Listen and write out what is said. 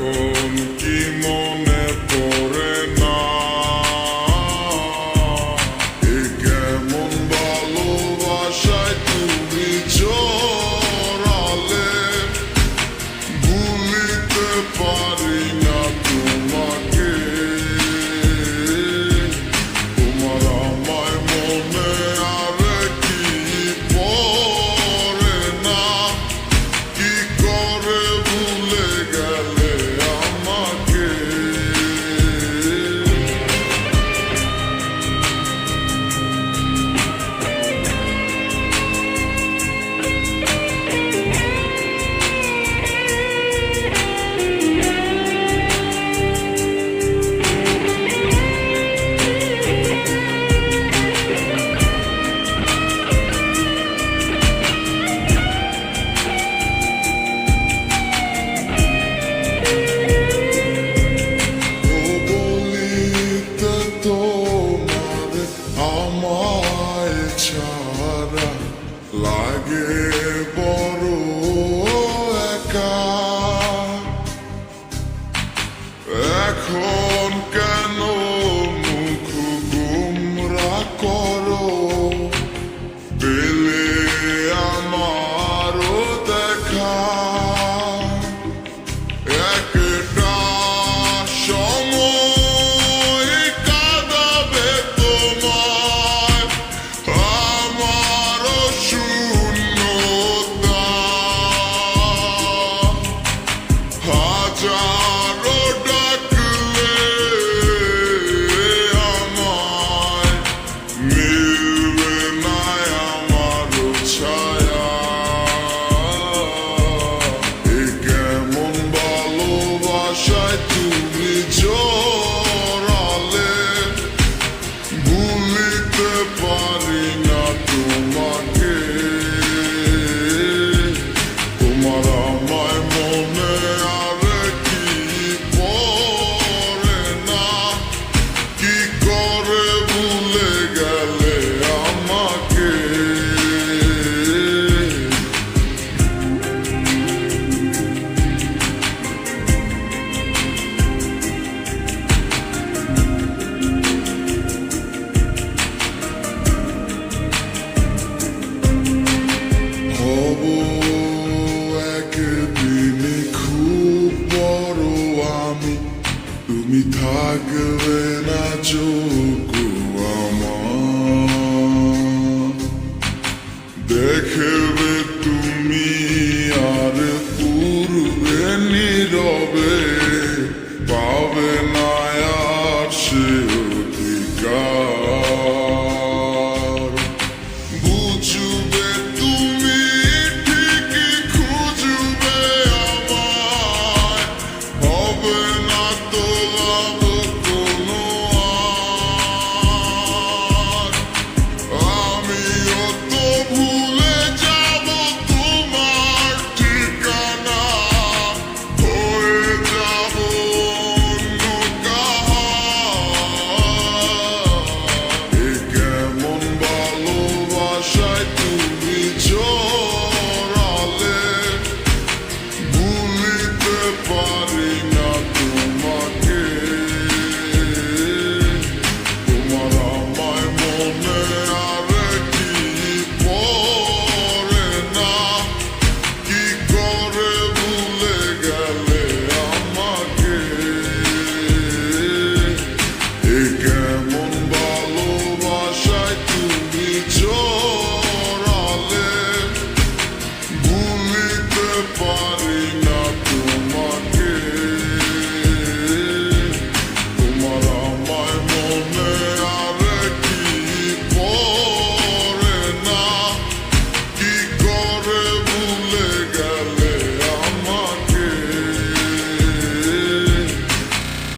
এখন কি মনে পড়ে না এ কেমন ভালোবাসায় তুমি জড়ালে ভুলিতে পারি না তোমাকে তোমার আমায় মনে আর কি পড়ে না কি করে ভুলে গেলে আমাকে আমায় ছাড়া লাগে বড় একা এখন কেন মুখ গুমরা করো পেলে আমারও দেখা একটা সময় কাঁদাবে তোমায় আমারও শূন্যতা হাজারো ডাকলে আমায় মিলবে না আমারও ছায়া এ কেমন ভালোবাসায় তুমি জড়ালে ভুলিতে পারি না তোমাকে তোমার আমায় মনে আর কি পড়ে না কি করে ভুলে গেলে আমাকে হব একদিন খুব বড় আমি তুমি থাকবে না যোগ্য আমার দেখবে তুমি আর পূর্বে নীরবে